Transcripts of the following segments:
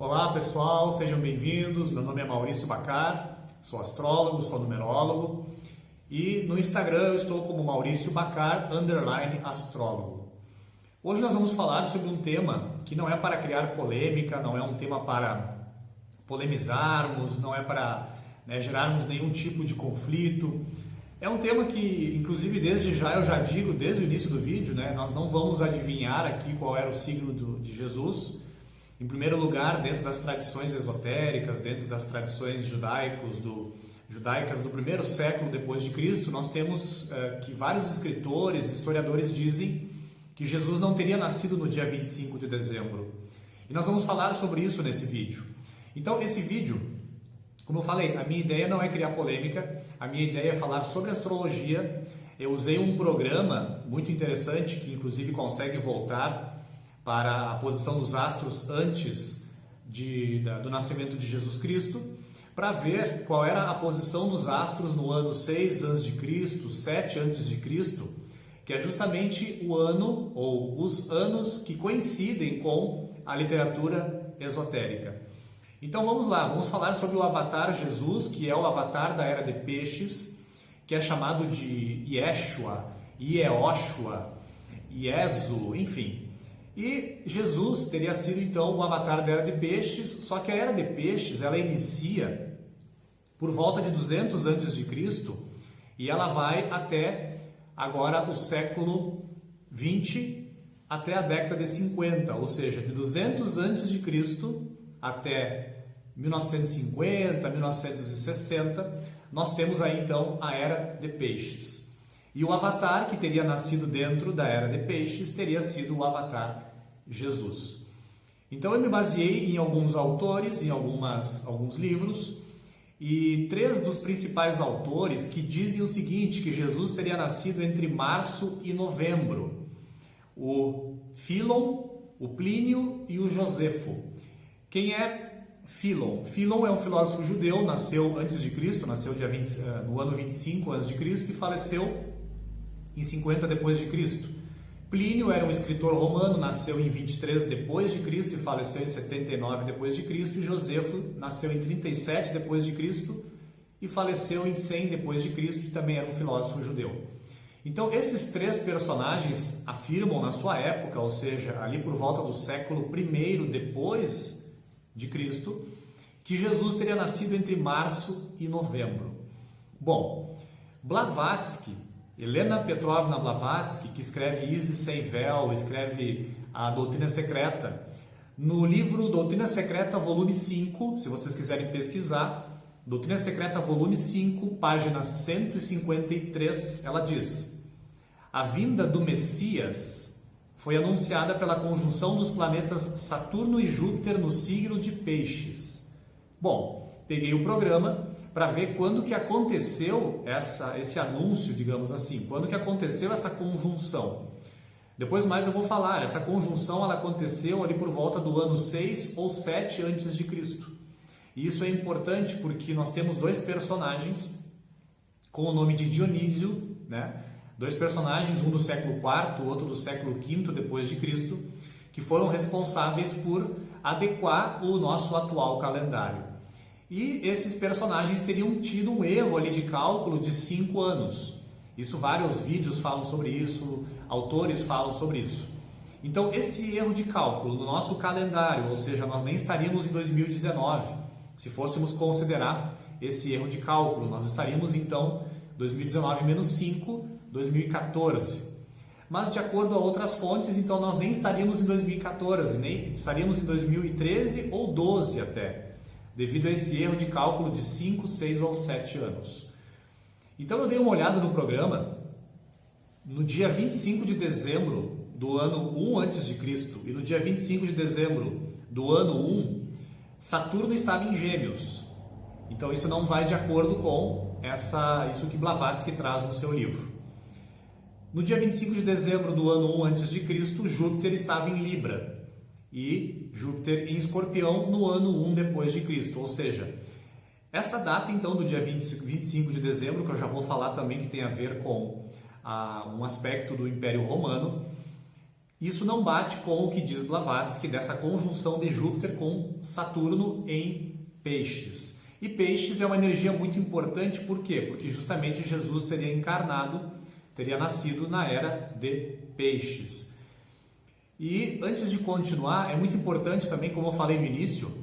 Olá pessoal, sejam bem-vindos. Meu nome é Maurício Bacar, sou astrólogo, sou numerólogo e no Instagram eu estou como Maurício Bacar _astrólogo. Hoje nós vamos falar sobre um tema que não é para criar polêmica, não é um tema para polemizarmos, não é para gerarmos nenhum tipo de conflito. É um tema que, inclusive, desde já eu já digo, desde o início do vídeo, nós não vamos adivinhar aqui qual era o signo de Jesus. Em primeiro lugar, dentro das tradições esotéricas, dentro das tradições judaicas do primeiro século depois de Cristo, nós temos que vários escritores, historiadores dizem que Jesus não teria nascido no dia 25 de dezembro. E nós vamos falar sobre isso nesse vídeo. Então, esse vídeo, como eu falei, a minha ideia não é criar polêmica, a minha ideia é falar sobre astrologia. Eu usei um programa muito interessante que, inclusive, consegue voltar para a posição dos astros antes do nascimento de Jesus Cristo, para ver qual era a posição dos astros no ano 6 a.C., 7 a.C., que é justamente o ano ou os anos que coincidem com a literatura esotérica. Então vamos lá, vamos falar sobre o avatar Jesus, que é o avatar da Era de Peixes, que é chamado de Yeshua, Yehoshua, Iesu, enfim. E Jesus teria sido então o avatar da Era de Peixes, só que a Era de Peixes ela inicia por volta de 200 a.C. e ela vai até agora o século 20 até a década de 50, ou seja, de 200 a.C. até 1950, 1960, nós temos aí então a Era de Peixes. E o avatar que teria nascido dentro da Era de Peixes teria sido o avatar Jesus. Então eu me baseei em alguns autores, em alguns livros, e três dos principais autores que dizem o seguinte, que Jesus teria nascido entre março e novembro. O Fílon, o Plínio e o Josefo. Quem é Fílon? Fílon é um filósofo judeu, nasceu antes de Cristo, nasceu no ano 25 a.C. e faleceu em 50 depois de Cristo. Plínio era um escritor romano, nasceu em 23 depois de Cristo e faleceu em 79 depois de Cristo. E Josefo nasceu em 37 depois de Cristo e faleceu em 100 depois de Cristo e também era um filósofo judeu. Então esses três personagens afirmam na sua época, ou seja, ali por volta do século I depois de Cristo, que Jesus teria nascido entre março e novembro. Bom, Blavatsky, Helena Petrovna Blavatsky, que escreve Isis Sem Véu, escreve a Doutrina Secreta, no livro Doutrina Secreta, volume 5, se vocês quiserem pesquisar, Doutrina Secreta, volume 5, página 153, ela diz: a vinda do Messias foi anunciada pela conjunção dos planetas Saturno e Júpiter no signo de Peixes. Bom, peguei o programa para ver quando que aconteceu esse anúncio, digamos assim, quando que aconteceu essa conjunção. Depois mais eu vou falar, essa conjunção ela aconteceu ali por volta do ano 6 ou 7 antes de Cristo. E isso é importante porque nós temos dois personagens com o nome de Dionísio, Dois personagens, um do século IV, outro do século V depois de Cristo, que foram responsáveis por adequar o nosso atual calendário. E esses personagens teriam tido um erro ali de cálculo de 5 anos. Isso, vários vídeos falam sobre isso, autores falam sobre isso. Então, esse erro de cálculo no nosso calendário, ou seja, nós nem estaríamos em 2019, se fôssemos considerar esse erro de cálculo, nós estaríamos então 2019 menos 5, 2014. Mas de acordo a outras fontes, então nós nem estaríamos em 2014, nem estaríamos em 2013 ou 12 até, devido a esse erro de cálculo de 5, 6 ou 7 anos. Então eu dei uma olhada no programa, no dia 25 de dezembro do ano 1 a.C. e no dia 25 de dezembro do ano 1, Saturno estava em Gêmeos. Então isso não vai de acordo com isso que Blavatsky traz no seu livro. No dia 25 de dezembro do ano 1 a.C., Júpiter estava em Libra e Júpiter em Escorpião no ano 1 depois de Cristo, ou seja, essa data então do dia 25 de dezembro, que eu já vou falar também que tem a ver com um aspecto do Império Romano, Isso não bate com o que diz Blavatsky dessa conjunção de Júpiter com Saturno em Peixes. E Peixes é uma energia muito importante, por quê? Porque justamente Jesus teria nascido na era de Peixes. E antes de continuar, é muito importante também, como eu falei no início,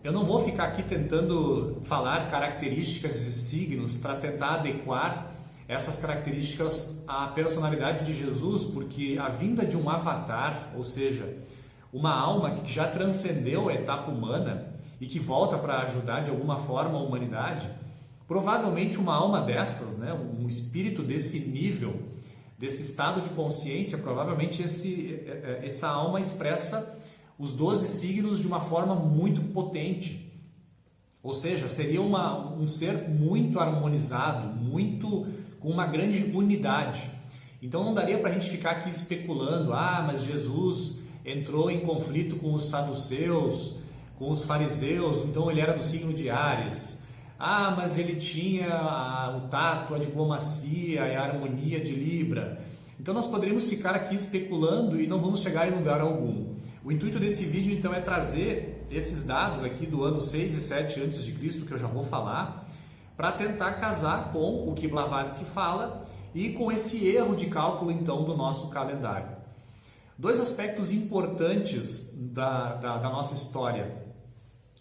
eu não vou ficar aqui tentando falar características de signos para tentar adequar essas características à personalidade de Jesus, porque a vinda de um avatar, ou seja, uma alma que já transcendeu a etapa humana e que volta para ajudar de alguma forma a humanidade, provavelmente uma alma dessas, né, um espírito desse nível, desse estado de consciência, provavelmente essa alma expressa os 12 signos de uma forma muito potente. Ou seja, seria um ser muito harmonizado, com uma grande unidade. Então não daria para a gente ficar aqui especulando, mas Jesus entrou em conflito com os saduceus, com os fariseus, então ele era do signo de Áries. Mas ele tinha o tato, a diplomacia e a harmonia de Libra. Então nós poderíamos ficar aqui especulando e não vamos chegar em lugar algum. O intuito desse vídeo então é trazer esses dados aqui do ano 6 e 7 a.C., que eu já vou falar, para tentar casar com o que Blavatsky fala e com esse erro de cálculo então do nosso calendário. Dois aspectos importantes da nossa história.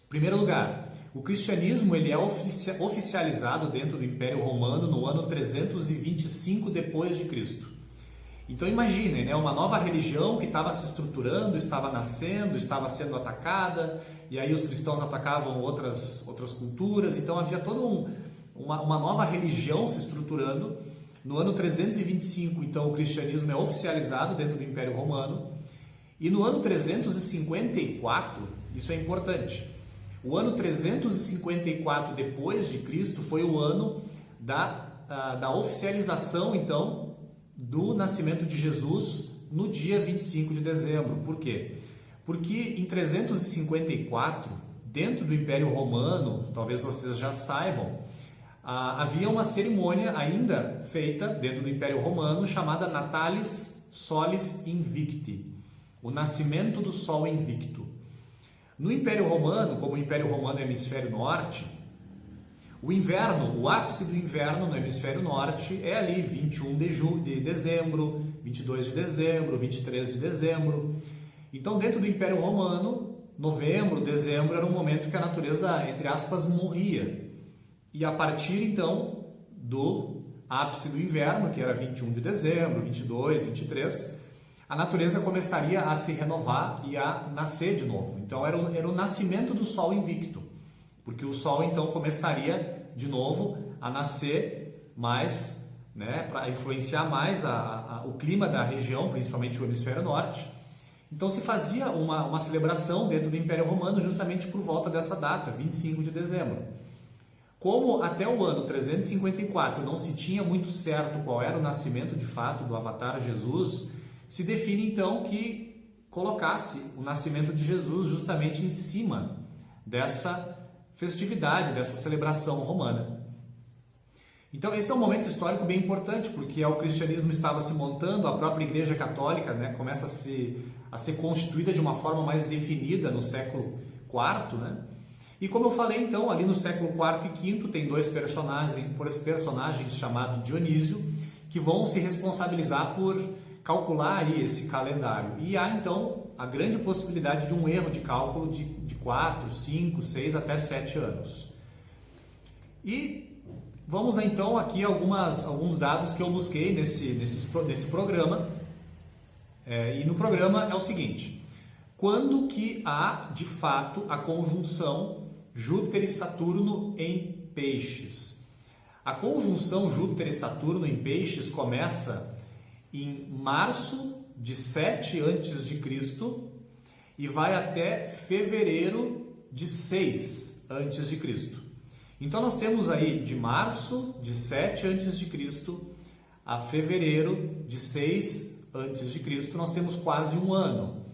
Em primeiro lugar, o cristianismo ele é oficializado dentro do Império Romano no ano 325 depois de Cristo. Então imaginem, né, uma nova religião que estava se estruturando, estava nascendo, estava sendo atacada, e aí os cristãos atacavam outras culturas, então havia toda uma nova religião se estruturando. No ano 325, então, o cristianismo é oficializado dentro do Império Romano, e no ano 354, isso é importante, o ano 354 depois de Cristo foi o ano da oficialização, então, do nascimento de Jesus no dia 25 de dezembro. Por quê? Porque em 354, dentro do Império Romano, talvez vocês já saibam, havia uma cerimônia ainda feita dentro do Império Romano chamada Natalis Solis Invicti, o nascimento do Sol Invicto. No Império Romano, como o Império Romano é hemisfério norte, o inverno, o ápice do inverno no hemisfério norte é ali 21 de dezembro, 22 de dezembro, 23 de dezembro. Então, dentro do Império Romano, novembro, dezembro era um momento que a natureza, entre aspas, morria. E a partir, então, do ápice do inverno, que era 21 de dezembro, 22, 23, a natureza começaria a se renovar e a nascer de novo. Então, era o nascimento do Sol Invicto. Porque o Sol, então, começaria de novo a nascer mais, né, para influenciar mais o clima da região, principalmente o hemisfério norte. Então se fazia uma celebração dentro do Império Romano justamente por volta dessa data, 25 de dezembro. Como até o ano 354 não se tinha muito certo qual era o nascimento de fato do Avatar Jesus, se define então que colocasse o nascimento de Jesus justamente em cima dessa festividade, dessa celebração romana. Então esse é um momento histórico bem importante, porque o cristianismo estava se montando, a própria Igreja Católica, né, começa a ser constituída de uma forma mais definida no século IV, né? E como eu falei então, ali no século IV e V tem dois personagens chamados Dionísio, que vão se responsabilizar por calcular aí esse calendário. E há então a grande possibilidade de um erro de cálculo de 4, 5, 6 até 7 anos. E vamos então aqui alguns dados que eu busquei nesse programa. E no programa é o seguinte: quando que há de fato a conjunção Júpiter e Saturno em Peixes? A conjunção Júpiter e Saturno em Peixes começa em março de 7 a.C. e vai até fevereiro de 6 a.C. Então nós temos aí de março de 7 a.C. a fevereiro de 6 a.C., nós temos quase um ano.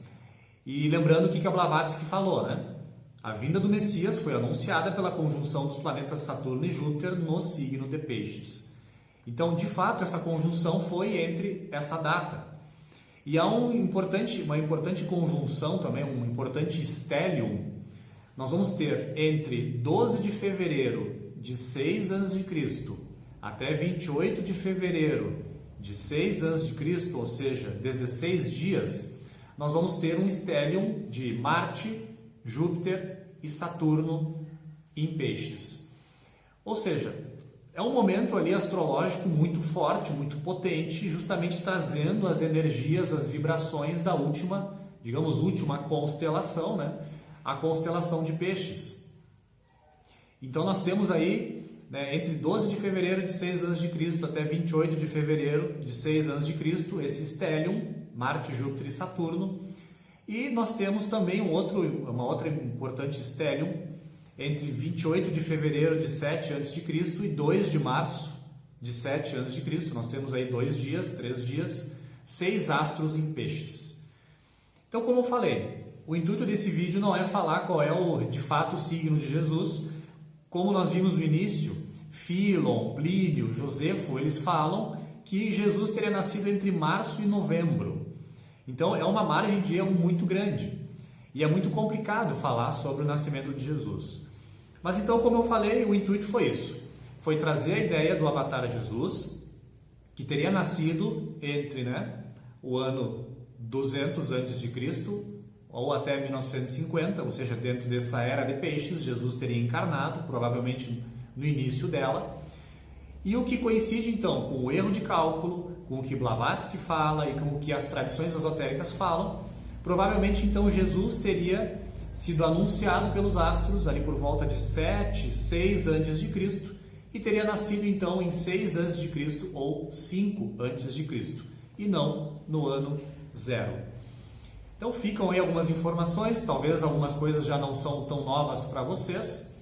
E lembrando o que a Blavatsky falou, né? A vinda do Messias foi anunciada pela conjunção dos planetas Saturno e Júpiter no signo de Peixes. Então, de fato, essa conjunção foi entre essa data. E há uma importante conjunção também, um importante stellium. Nós vamos ter entre 12 de fevereiro de 6 a.C. até 28 de fevereiro de 6 a.C., ou seja, 16 dias, nós vamos ter um stellium de Marte, Júpiter e Saturno em Peixes. Ou seja, é um momento ali astrológico muito forte, muito potente, justamente trazendo as energias, as vibrações da última constelação, né? A constelação de Peixes. Então nós temos aí, né, entre 12 de fevereiro de 6 a.C. até 28 de fevereiro de 6 a.C., esse stellium, Marte, Júpiter e Saturno. E nós temos também uma outra importante stellium, entre 28 de fevereiro de 7 a.C. e 2 de março de 7 a.C. Nós temos aí 3 dias, 6 astros em Peixes. Então, como eu falei, o intuito desse vídeo não é falar qual é de fato o signo de Jesus. Como nós vimos no início, Fílon, Plínio, Josefo, eles falam que Jesus teria nascido entre março e novembro. Então é uma margem de erro muito grande e é muito complicado falar sobre o nascimento de Jesus. Mas então, como eu falei, o intuito foi isso. Foi trazer a ideia do avatar Jesus, que teria nascido entre o ano 200 a.C., ou até 1950, ou seja, dentro dessa era de Peixes, Jesus teria encarnado, provavelmente no início dela. E o que coincide então com o erro de cálculo, com o que Blavatsky fala e com o que as tradições esotéricas falam, provavelmente então Jesus teria sido anunciado pelos astros ali por volta de 6 a.C. e teria nascido então em 6 a.C. ou 5 a.C. e não no ano 0. Então ficam aí algumas informações, talvez algumas coisas já não são tão novas para vocês.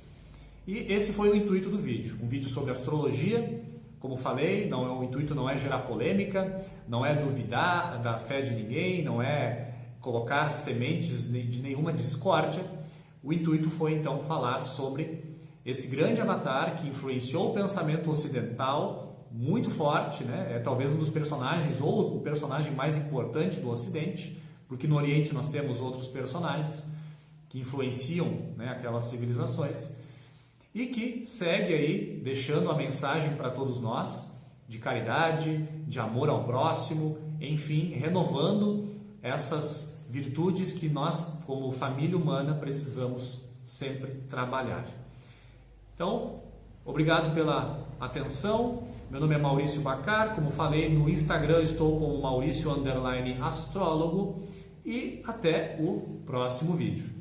E esse foi o intuito do vídeo, um vídeo sobre astrologia. Como falei, o intuito não é gerar polêmica, não é duvidar da fé de ninguém, não é colocar sementes de nenhuma discórdia. O intuito foi então falar sobre esse grande avatar que influenciou o pensamento ocidental muito forte, né? É talvez um dos personagens ou o personagem mais importante do Ocidente, porque no Oriente nós temos outros personagens que influenciam, aquelas civilizações, e que segue aí deixando a mensagem para todos nós de caridade, de amor ao próximo, enfim, renovando essas virtudes que nós, como família humana, precisamos sempre trabalhar. Então, obrigado pela atenção. Meu nome é Maurício Bacar, como falei, no Instagram estou como Maurício_Astrólogo e até o próximo vídeo.